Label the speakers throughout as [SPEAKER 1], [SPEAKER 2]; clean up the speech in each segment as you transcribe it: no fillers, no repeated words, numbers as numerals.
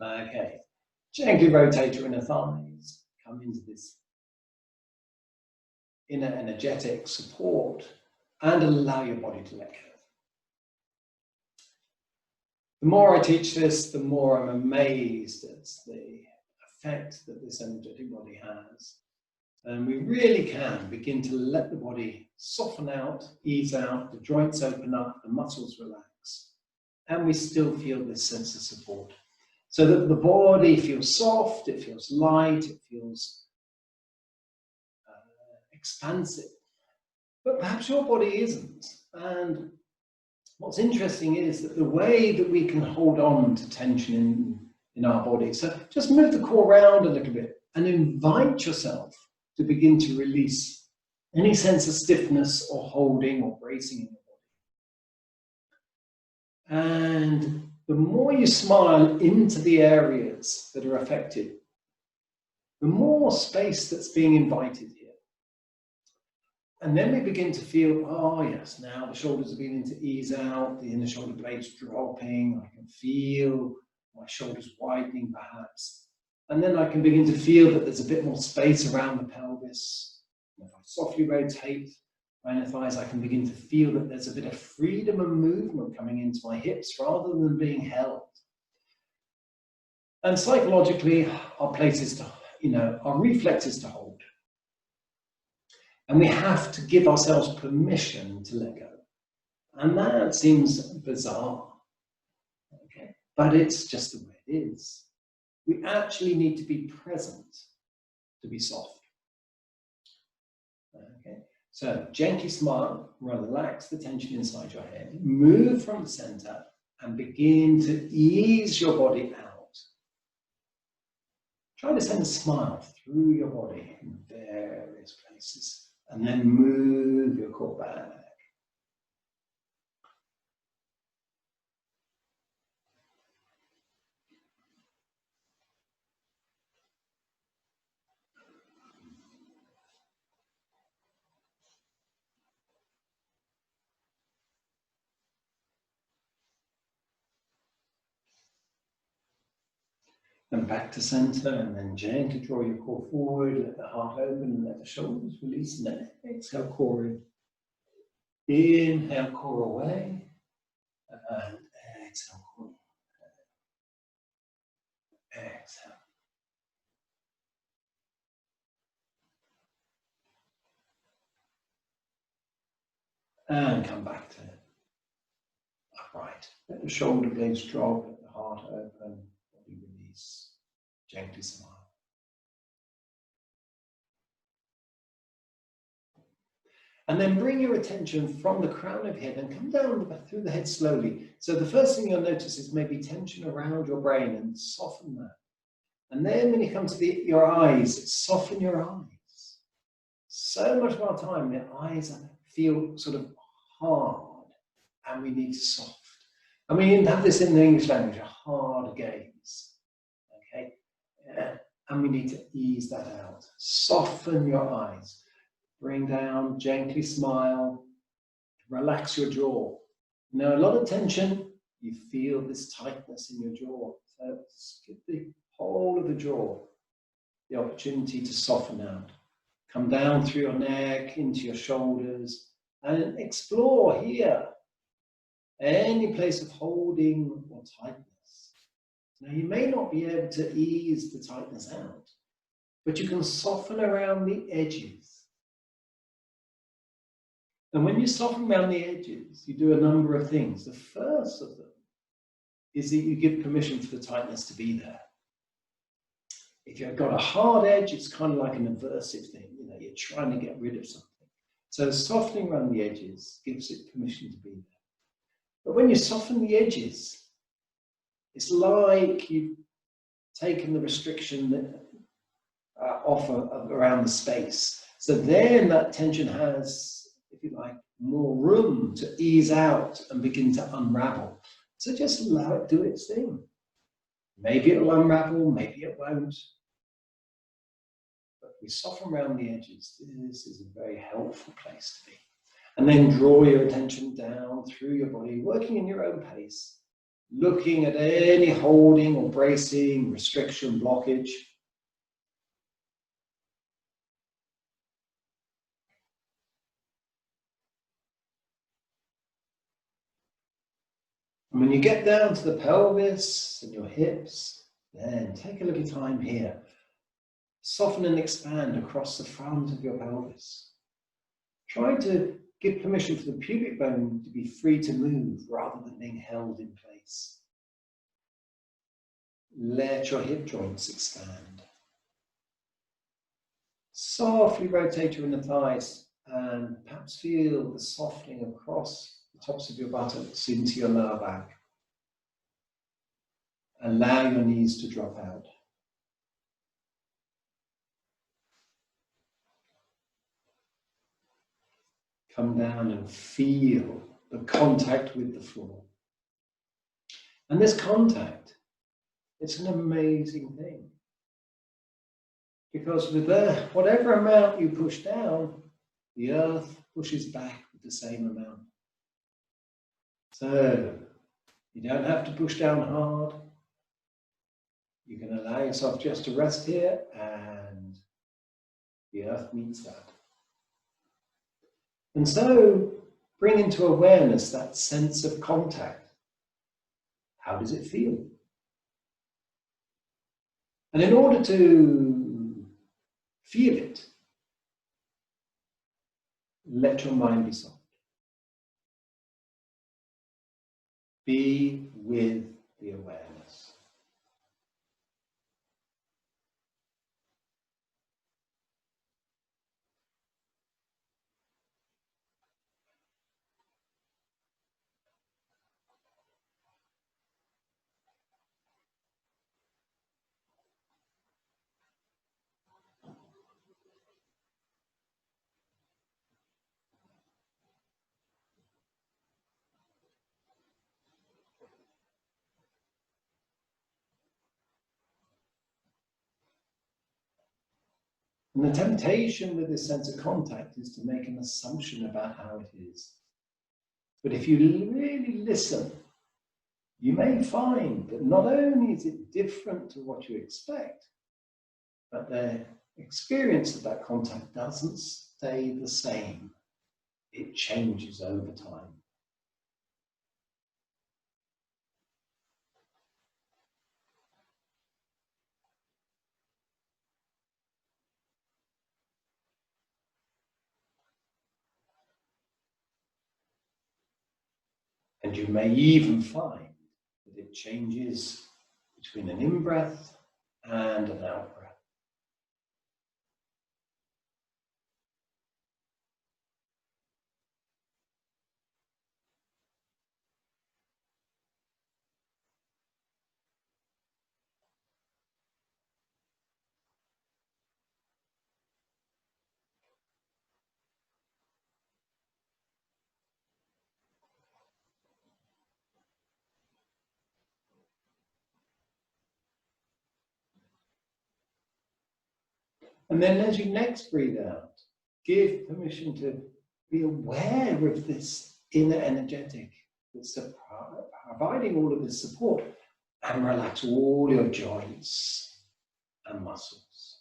[SPEAKER 1] Okay. Gently rotate your inner thighs. Come into this inner energetic support and allow your body to let go. The more I teach this, the more I'm amazed at the effect that this energetic body has. And we really can begin to let the body soften out, ease out, the joints open up, the muscles relax, and we still feel this sense of support. So that the body feels soft, it feels light, it feels expansive. But perhaps your body isn't. And what's interesting is that the way that we can hold on to tension in our body, so just move the core around a little bit and invite yourself to begin to release any sense of stiffness or holding or bracing in your body. And the more you smile into the areas that are affected, the more space that's being invited here. And then we begin to feel, oh yes, now the shoulders are beginning to ease out, the inner shoulder blades dropping, I can feel my shoulders widening perhaps. And then I can begin to feel that there's a bit more space around the pelvis. If I softly rotate my inner thighs, I can begin to feel that there's a bit of freedom and movement coming into my hips rather than being held. And psychologically, our place is to, our reflex is to hold. And we have to give ourselves permission to let go. And that seems bizarre, okay? But it's just the way it is. We actually need to be present to be soft. Okay? So gently smile, relax the tension inside your head, move from the center and begin to ease your body out. Try to send a smile through your body in various places and then move your core back. And back to center, and then gently draw your core forward, let the heart open, and let the shoulders release, and then exhale, core in. Inhale, core away, and exhale, core in. Exhale. And come back to upright. Let the shoulder blades drop, let the heart open, body release. Gently smile. And then bring your attention from the crown of your head and come down through the head slowly. So the first thing you'll notice is maybe tension around your brain and soften that. And then when you come to your eyes, soften your eyes. So much of our time, the eyes feel sort of hard and we need to soft. And we have this in the English language, a hard gaze. Okay? And we need to ease that out. Soften your eyes. Bring down, gently smile. Relax your jaw. A lot of tension, you feel this tightness in your jaw. So give the whole of the jaw the opportunity to soften out. Come down through your neck, into your shoulders, and explore here any place of holding or tightness. Now, you may not be able to ease the tightness out, but you can soften around the edges. And when you soften around the edges, you do a number of things. The first of them is that you give permission for the tightness to be there. If you've got a hard edge, it's kind of like an aversive thing. You're trying to get rid of something. So softening around the edges gives it permission to be there. But when you soften the edges, it's like you've taken the restriction off around the space. So then that tension has, if you like, more room to ease out and begin to unravel. So just allow it to do its thing. Maybe it will unravel, maybe it won't. But we soften around the edges. This is a very helpful place to be. And then draw your attention down through your body, working in your own pace. looking at any holding or bracing, restriction, blockage. And when you get down to the pelvis and your hips, then take a little time here. Soften and expand across the front of your pelvis. Try to give permission for the pubic bone to be free to move rather than being held in place. Let your hip joints expand. Softly rotate your inner thighs and perhaps feel the softening across the tops of your buttocks into your lower back. Allow your knees to drop out. Come down and feel the contact with the floor. And this contact, it's an amazing thing. Because with whatever amount you push down, the earth pushes back with the same amount. So, you don't have to push down hard. You can allow yourself just to rest here, and the earth meets that. And so, bring into awareness that sense of contact. How does it feel? And in order to feel it, let your mind be soft. Be with the awareness. And the temptation with this sense of contact is to make an assumption about how it is. But if you really listen, you may find that not only is it different to what you expect, but the experience of that contact doesn't stay the same. It changes over time. And you may even find that it changes between an in-breath and an out-breath. And then as you next breathe out, give permission to be aware of this inner energetic that's providing all of this support, and relax all your joints and muscles.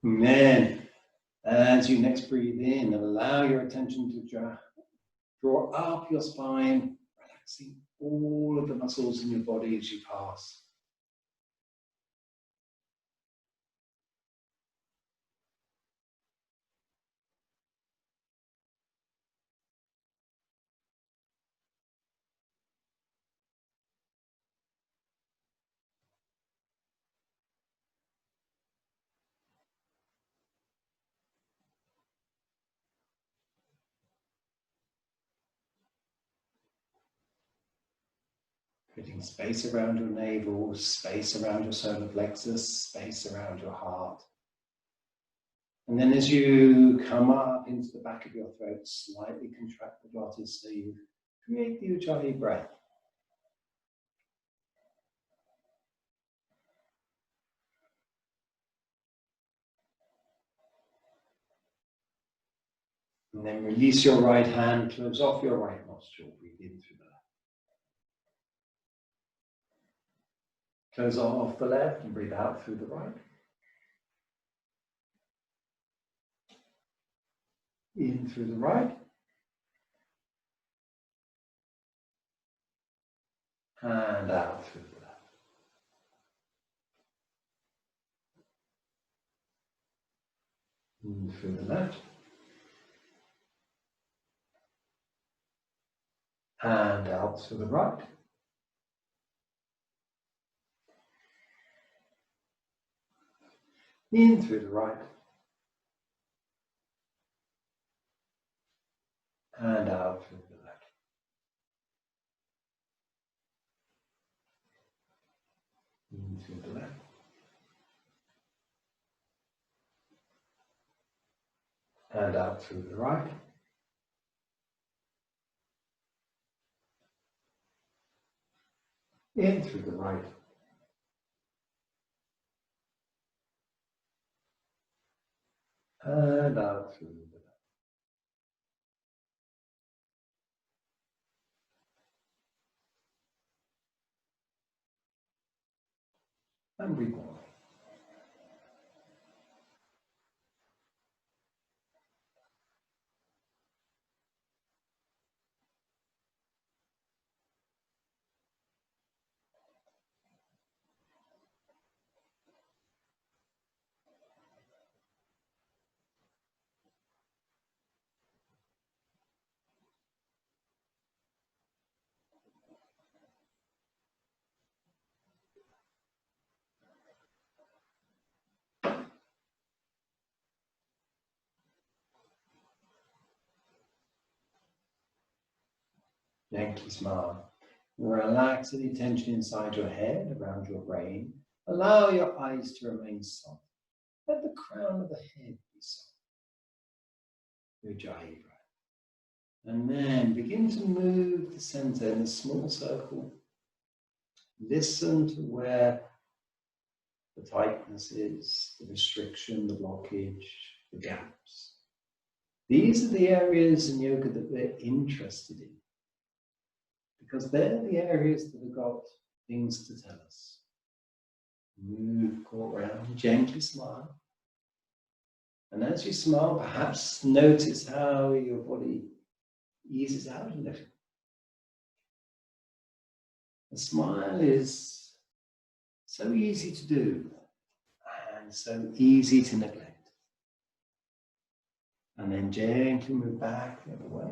[SPEAKER 1] And then, as you next breathe in, allow your attention to draw up your spine, relaxing all of the muscles in your body as you pass. Creating space around your navel, space around your solar plexus, space around your heart. And then as you come up into the back of your throat, slightly contract the glottis so you create the Ujjayi breath. And then release your right hand, close off your right nostril, breathe in through the left. Close off the left and breathe out through the right. In through the right. And out through the left. In through the left. And out through the right. In through the right. And out through the left. In through the left. And out through the right. In through the right. And out through the left. And breathe on. Gently smile. Relax any tension inside your head, around your brain. Allow your eyes to remain soft. Let the crown of the head be soft. Ujjayi breath. And then begin to move the center in a small circle. Listen to where the tightness is, the restriction, the blockage, the gaps. These are the areas in yoga that we're interested in, because they're the areas that have got things to tell us. Move, go around, gently smile. And as you smile, perhaps notice how your body eases out a little. A smile is so easy to do and so easy to neglect. And then gently move back the other way.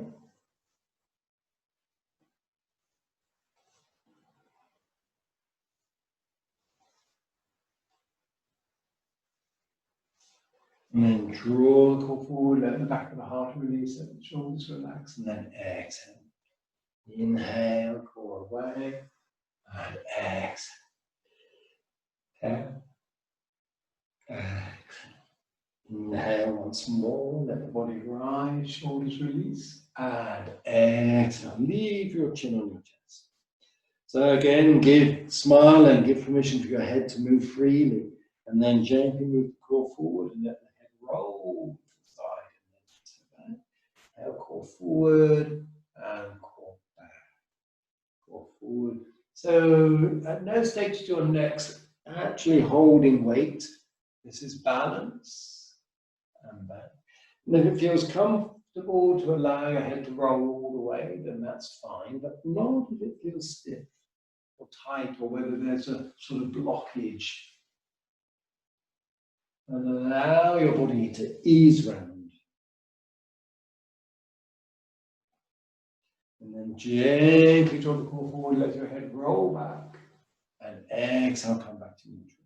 [SPEAKER 1] And then draw the core forward, let the back of the heart release, let the shoulders relax, and then exhale. Inhale, core away, and exhale. Exhale. Inhale once more, let the body rise, shoulders release, and exhale. Leave your chin on your chest. So again, smile and give permission for your head to move freely, and then gently move the core forward and let the head roll to the side, and then back. Inhale, core forward, and core back. Core forward. So at no stage to your next, actually holding weight. This is balance. And back. And if it feels comfortable to allow your head to roll all the way, then that's fine, but not if it feels stiff or tight, or whether there's a sort of blockage. And allow your body to ease round. And then gently draw the core forward, let your head roll back, and exhale, come back to neutral.